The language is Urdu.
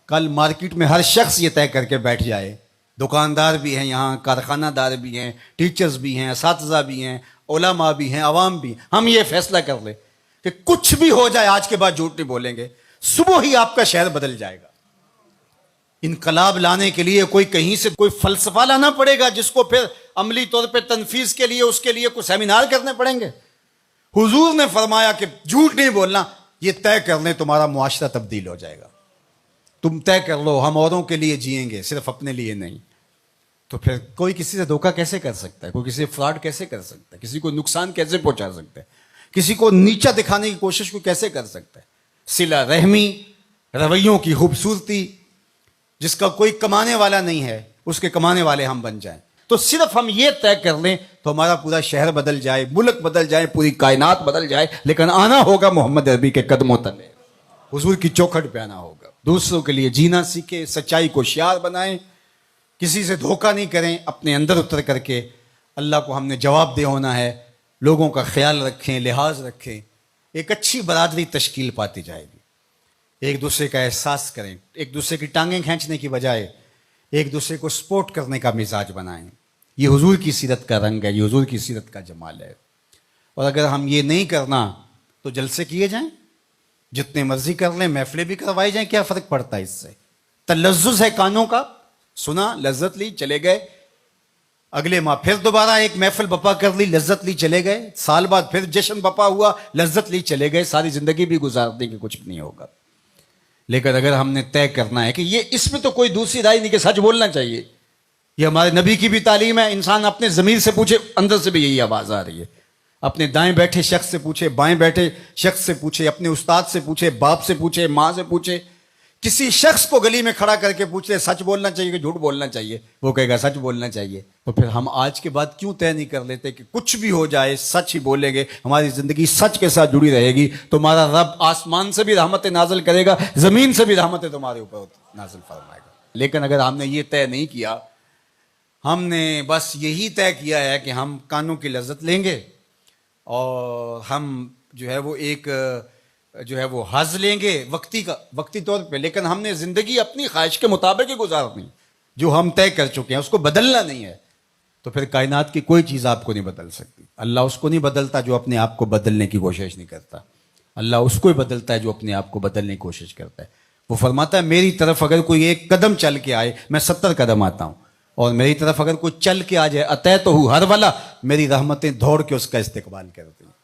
کل مارکیٹ میں ہر شخص یہ طے کر کے بیٹھ جائے، دکاندار بھی ہیں یہاں، کارخانہ دار بھی ہیں، ٹیچرز بھی ہیں، اساتذہ بھی ہیں، علماء بھی ہیں، عوام بھی ہیں، ہم یہ فیصلہ کر لیں کہ کچھ بھی ہو جائے آج کے بعد جھوٹ نہیں بولیں گے، صبح ہی آپ کا شہر بدل جائے گا۔ انقلاب لانے کے لیے کوئی کہیں سے کوئی فلسفہ لانا پڑے گا جس کو پھر عملی طور پہ تنفیذ کے لیے اس کے لیے کوئی سیمینار کرنے پڑیں گے۔ حضور نے فرمایا کہ جھوٹ نہیں بولنا، یہ طے کر لیں تمہارا معاشرہ تبدیل ہو جائے گا۔ تم طے کر لو ہم اوروں کے لیے جئیں گے، صرف اپنے لیے نہیں۔ تو پھر کوئی کسی سے دھوکہ کیسے کر سکتا ہے؟ کوئی کسی سے فراڈ کیسے کر سکتا ہے؟ کسی کو نقصان کیسے پہنچا سکتا ہے؟ کسی کو نیچا دکھانے کی کوشش کو کیسے کر سکتا ہے؟ صلہ رحمی، رویوں کی خوبصورتی، جس کا کوئی کمانے والا نہیں ہے اس کے کمانے والے ہم بن جائیں۔ تو صرف ہم یہ طے کر لیں تو ہمارا پورا شہر بدل جائے، ملک بدل جائے، پوری کائنات بدل جائے، لیکن آنا ہوگا محمد عربی کے قدموں تلے، حضور کی چوکھٹ پہ آنا ہوگا۔ دوسروں کے لیے جینا سیکھیں، سچائی کو شعار بنائیں، کسی سے دھوکہ نہیں کریں، اپنے اندر اتر کر کے اللہ کو ہم نے جواب دہ ہونا ہے، لوگوں کا خیال رکھیں، لحاظ رکھیں، ایک اچھی برادری تشکیل پاتی جائے گی۔ ایک دوسرے کا احساس کریں، ایک دوسرے کی ٹانگیں کھینچنے کی بجائے ایک دوسرے کو سپورٹ کرنے کا مزاج بنائیں۔ یہ حضور کی سیرت کا رنگ ہے، یہ حضور کی سیرت کا جمال ہے۔ اور اگر ہم یہ نہیں کرنا تو جلسے کیے جائیں، جتنے مرضی کر لیں، محفلیں بھی کروائی جائیں، کیا فرق پڑتا ہے اس سے؟ تلذذ ہے کانوں کا، سنا، لذت لی، چلے گئے، اگلے ماہ پھر دوبارہ ایک محفل بپا کر لی، لذت لی، چلے گئے، سال بعد پھر جشن بپا ہوا، لذت لی، چلے گئے، ساری زندگی بھی گزار دیں گے، کچھ بھی نہیں ہوگا۔ لیکن اگر ہم نے طے کرنا ہے کہ یہ اس میں تو کوئی دوسری رائے نہیں کہ سچ بولنا چاہیے، یہ ہمارے نبی کی بھی تعلیم ہے، انسان اپنے ضمیر سے پوچھے، اندر سے بھی یہی آواز آ رہی ہے، اپنے دائیں بیٹھے شخص سے پوچھے، بائیں بیٹھے شخص سے پوچھے، اپنے استاد سے پوچھے، باپ سے پوچھے، ماں سے پوچھے، کسی شخص کو گلی میں کھڑا کر کے پوچھ لے سچ بولنا چاہیے کہ جھوٹ بولنا چاہیے، وہ کہے گا سچ بولنا چاہیے۔ تو پھر ہم آج کے بعد کیوں طے نہیں کر لیتے کہ کچھ بھی ہو جائے سچ ہی بولیں گے، ہماری زندگی سچ کے ساتھ جڑی رہے گی، تمہارا رب آسمان سے بھی رحمتیں نازل کرے گا، زمین سے بھی رحمتیں تمہارے اوپر نازل فرمائے گا۔ لیکن اگر ہم نے یہ طے نہیں کیا، ہم نے بس یہی طے کیا ہے کہ ہم کانوں کی لذت لیں گے اور ہم جو ہے وہ ایک وہ حظ لیں گے وقتی طور پہ، لیکن ہم نے زندگی اپنی خواہش کے مطابق ہی گزارنی، جو ہم طے کر چکے ہیں اس کو بدلنا نہیں ہے، تو پھر کائنات کی کوئی چیز آپ کو نہیں بدل سکتی۔ اللہ اس کو نہیں بدلتا جو اپنے آپ کو بدلنے کی کوشش نہیں کرتا، اللہ اس کو ہی بدلتا ہے جو اپنے آپ کو بدلنے کی کوشش کرتا ہے۔ وہ فرماتا ہے میری طرف اگر کوئی ایک قدم چل کے آئے میں 70 قدم آتا ہوں، اور میری طرف اگر کوئی چل کے آ جائے اتیتہ ہر والا، میری رحمتیں دوڑ کے اس کا استقبال کرتی ہیں۔